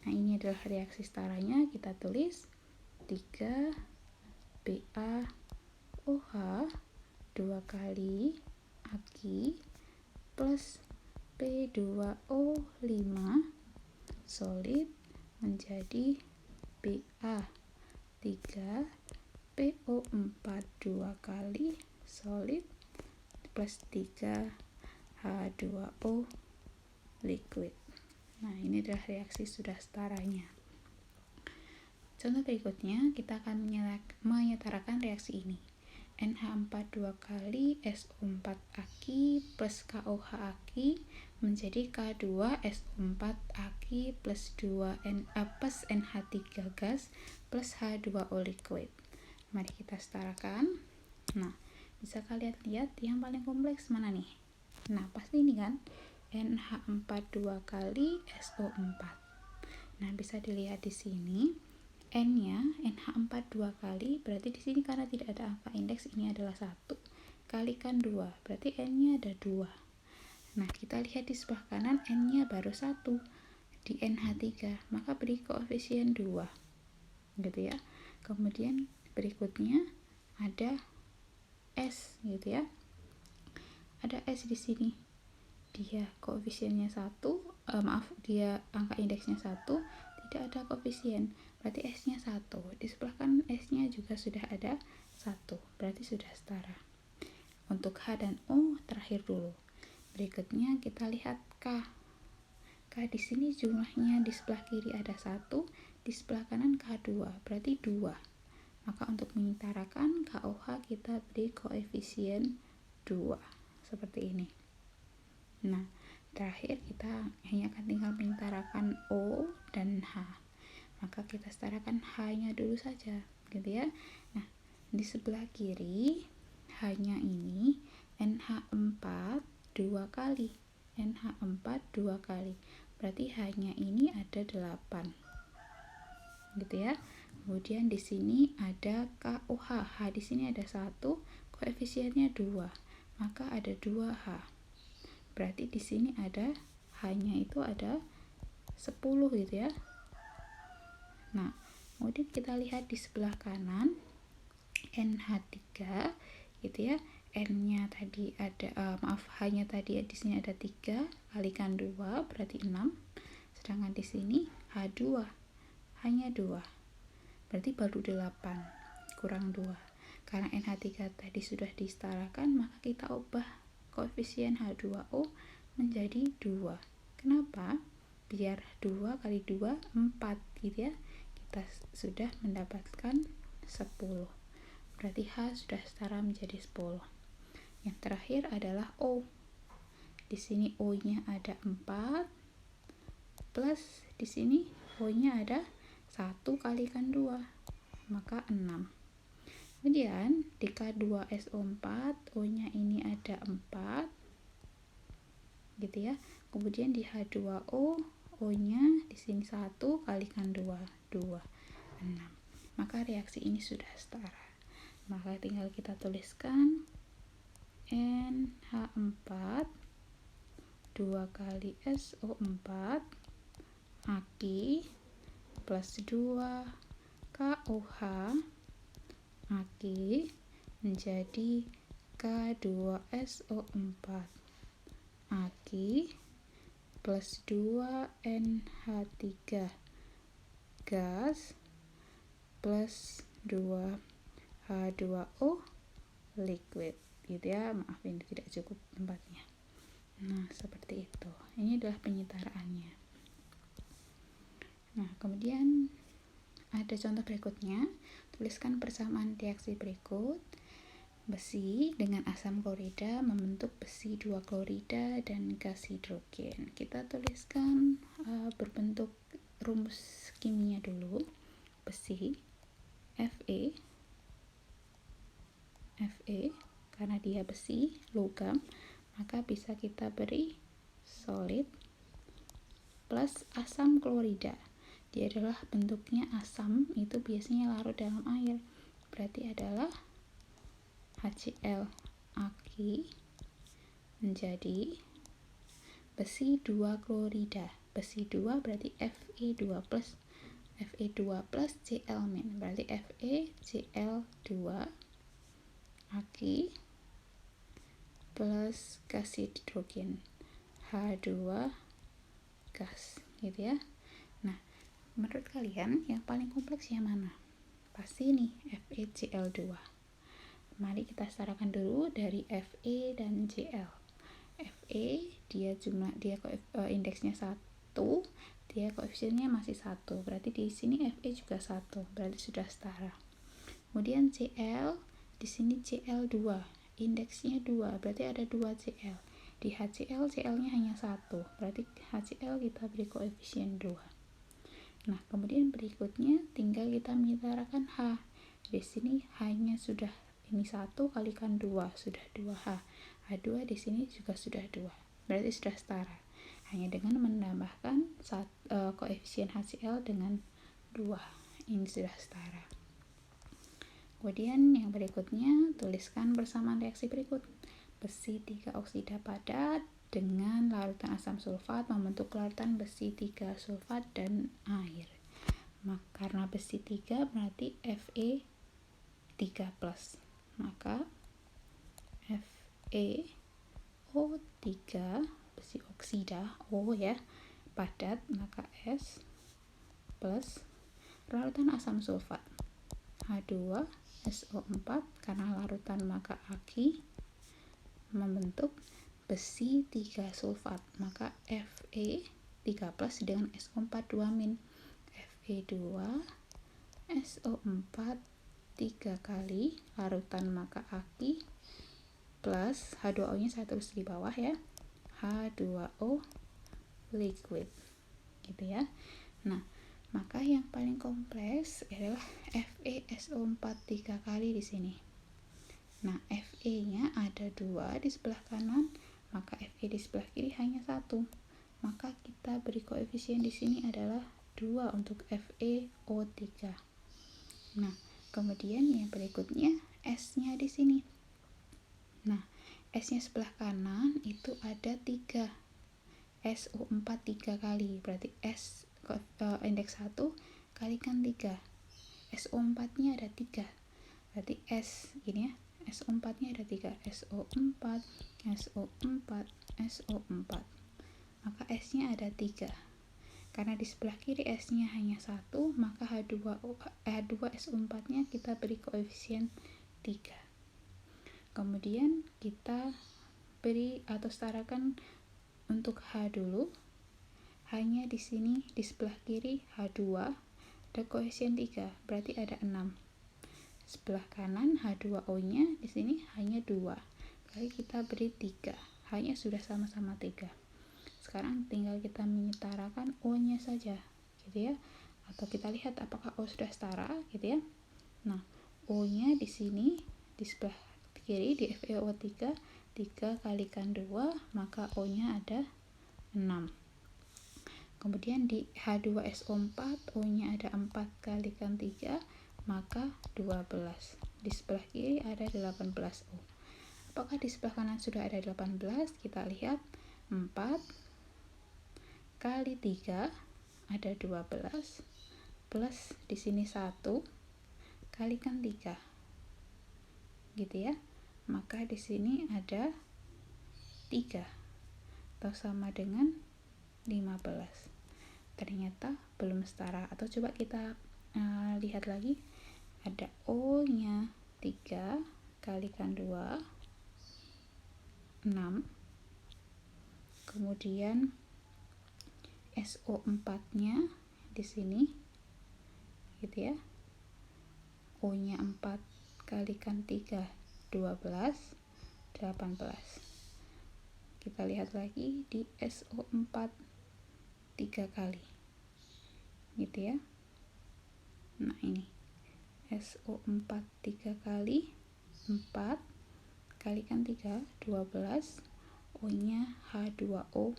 Nah, ini adalah reaksi setaranya. Kita tulis 3 BaOH 2 kali Aq plus P2O5 solid menjadi Ba3 PO4 2 kali solid plus 3 H2O liquid. Nah, ini adalah reaksi sudah setaranya. Contoh berikutnya, kita akan menyetarakan reaksi ini. NH4 2 kali SO4 Aq plus KOH Aq menjadi K2SO4 Aq plus 2 plus NH3 gas plus H2O liquid. Mari kita setarakan. Nah, bisa kalian lihat yang paling kompleks mana nih? Nah, pasti ini kan NH4 2 kali SO4. Nah, bisa dilihat di sini N-nya NH4 2 kali, berarti di sini karena tidak ada angka indeks, ini adalah 1 kalikan 2, berarti N-nya ada 2. Nah, kita lihat di sebelah kanan N-nya baru 1 di NH3, maka beri koefisien 2 gitu ya. Kemudian berikutnya ada S gitu ya. Ada S di sini. Dia koefisiennya 1, dia angka indeksnya 1, tidak ada koefisien, berarti S-nya 1. Di sebelah kanan S-nya juga sudah ada 1, berarti sudah setara. Untuk H dan O terakhir dulu. Berikutnya kita lihat K. K di sini jumlahnya di sebelah kiri ada 1, di sebelah kanan K2, berarti 2. Maka untuk menyetarakan KOH kita beri koefisien 2, seperti ini. Nah, terakhir kita hanya akan tinggal menyetarakan O dan H. Maka kita setarakan H-nya dulu saja, gitu ya. Nah, di sebelah kiri H-nya ini NH4 2 kali. NH4 2 kali. Berarti H-nya ini ada 8. Gitu ya. Kemudian di sini ada KOH. H di sini ada 1, koefisiennya 2. Maka ada 2H. Berarti di sini ada H-nya itu ada 10 gitu ya. Nah, kemudian kita lihat di sebelah kanan NH3 gitu ya. N-nya tadi ada H-nya tadi di sini ada 3 kalikan 2 berarti 6. Sedangkan di sini H2 hanya 2. Berarti baru 8 kurang 2. Karena NH3 tadi sudah disetarakan, maka kita ubah koefisien H2O menjadi 2. Kenapa? Biar 2 kali 2 4 gitu ya. Kita sudah mendapatkan 10. Berarti H sudah setara menjadi 10. Yang terakhir adalah O. Di sini O-nya ada 4 plus di sini O-nya ada 1 kalikan 2, maka 6. Kemudian di K2SO4 O-nya ini ada 4 gitu ya. Kemudian di H2O O-nya di sini 1 kalikan 2, 6. Maka reaksi ini sudah setara. Maka tinggal kita tuliskan NH4 2 kali SO4 Aq plus 2 KOH Aq menjadi K2SO4 Aq plus 2 NH3 gas plus 2 H2O liquid gitu ya. Maaf, ini tidak cukup tempatnya. Nah, seperti itu. Ini adalah penyetaraannya. Nah, kemudian ada contoh berikutnya. Tuliskan persamaan reaksi berikut. Besi dengan asam klorida membentuk besi 2 klorida dan gas hidrogen. Kita tuliskan berbentuk rumus kimia dulu. Besi Fe karena dia besi, logam, maka bisa kita beri solid plus asam klorida. Dia adalah bentuknya asam, itu biasanya larut dalam air. Berarti adalah HCl Aq menjadi besi 2 klorida. Besi 2 berarti Fe2 plus Cl-, berarti FeCl2 Aq plus gas hidrogen H2 gas, gitu ya. Nah, menurut kalian yang paling kompleks yang mana? Pasti nih FeCl2. Mari kita setarakan dulu dari Fe dan Cl. Fe dia indeksnya 1, dia koefisiennya masih 1, berarti di sini Fe juga 1, berarti sudah setara. Kemudian Cl, di sini Cl2, indeksnya 2, berarti ada 2 Cl. Di HCl, Cl-nya hanya 1, berarti HCl kita beri koefisien 2. Nah, kemudian berikutnya tinggal kita menyetarakan H. Di sini H-nya sudah, ini 1 kalikan 2, sudah 2H. H2 di sini juga sudah 2, berarti sudah setara. Hanya dengan menambahkan koefisien HCl dengan 2, ini sudah setara. Kemudian yang berikutnya, tuliskan persamaan reaksi berikut. Besi 3 oksida padat dengan larutan asam sulfat membentuk larutan besi 3 sulfat dan air. Karena besi 3 berarti Fe3+, maka FeO3 besi oksida, O ya, padat, maka S plus larutan asam sulfat H2SO4 karena larutan maka Aq membentuk besi 3 sulfat, maka Fe3+ dengan SO4 2-, Fe2SO4 3 kali larutan maka Aq plus H2O nya saya tulis di bawah ya, H2O liquid, gitu ya. Nah, maka yang paling kompleks adalah FeSO4 3 kali di sini. Nah, Fe-nya ada 2 di sebelah kanan, maka Fe di sebelah kiri hanya 1. Maka kita beri koefisien di sini adalah 2 untuk FeO3. Nah, kemudian yang berikutnya S-nya di sini. Nah, S-nya sebelah kanan itu ada 3. SO4 3 kali, berarti S indeks 1 kalikan 3. SO4-nya ada 3. Berarti S gini ya. SO4-nya ada 3. SO4, SO4, SO4. Maka S-nya ada 3. Karena di sebelah kiri S-nya hanya 1, maka H2SO4-nya kita beri koefisien 3. Kemudian kita beri atau setarakan untuk H dulu. H-nya di sini di sebelah kiri H2 ada koefisien 3, berarti ada 6. Sebelah kanan H2O-nya di sini hanya 2. Berarti kita beri 3. H-nya sudah sama-sama 3. Sekarang tinggal kita menyetarakan O-nya saja, gitu ya. Atau kita lihat apakah O sudah setara, gitu ya. Nah, O-nya di sini di sebelah kiri di FeO3 3 kalikan 2, maka O-nya ada 6. Kemudian di H2SO4 O-nya ada 4 kalikan 3, maka 12. Di sebelah kiri ada 18 O. Apakah di sebelah kanan sudah ada 18? Kita lihat 4 kali 3 ada 12 plus di sini 1 kalikan 3. Gitu ya. Maka di sini ada 3 atau sama dengan 15. Ternyata belum setara, atau coba kita lihat lagi, ada O nya 3 kalikan 2 6, kemudian SO4 nya di sini gitu ya, O nya 4 kalikan 3 12 18. Kita lihat lagi di SO4 3 kali, gitu ya. Nah ini SO4 3 kali 4 kalikan 3 12, O nya H2O,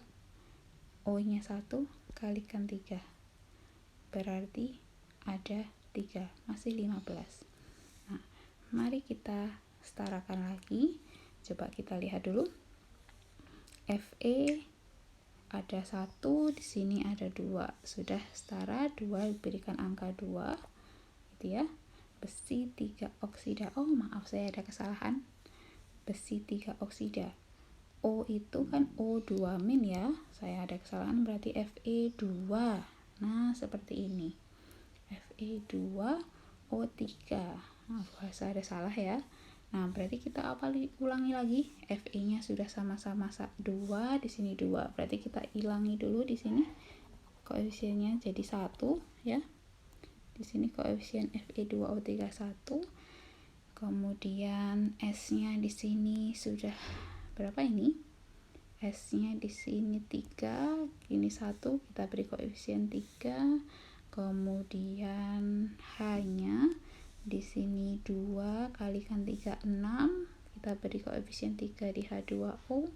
O nya 1 kalikan 3 berarti ada 3, masih 15. Nah mari kita setarakan lagi, coba kita lihat dulu. Fe ada 1, di sini ada 2, sudah setara, 2 diberikan angka 2 gitu ya. Besi 3 oksida, oh maaf saya ada kesalahan, besi 3 oksida, O itu kan O2 min ya, saya ada kesalahan, berarti Fe2. Nah seperti ini, Fe2 O3. Nah saya ada salah ya. Nah berarti kita ulangi lagi, Fe nya sudah sama-sama 2, di sini 2, berarti kita hilangi dulu di sini koefisiennya jadi 1 ya. Di sini koefisien Fe2O3 1. Kemudian S-nya di sini sudah berapa ini? S-nya di sini 3, ini 1, kita beri koefisien 3. Kemudian H-nya di sini 2 kalikan 3 6, kita beri koefisien 3 di H2O.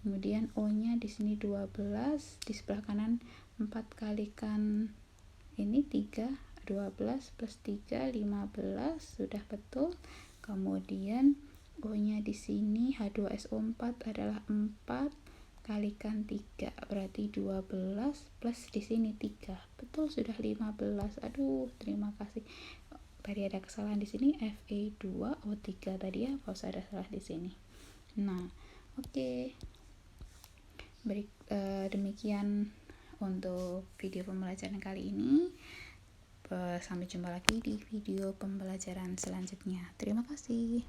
Kemudian O-nya di sini 12, di sebelah kanan 4 kalikan ini 3, 12 plus 3 15, sudah betul. Kemudian O nya di sini H2SO4 adalah 4 kalikan 3 berarti 12 plus di sini 3, betul sudah 15. Aduh terima kasih, tadi ada kesalahan di sini, Fe2O3 tadi ya, kalau ada salah di sini. Nah oke. Demikian untuk video pembelajaran kali ini. Sampai jumpa lagi di video pembelajaran selanjutnya. Terima kasih.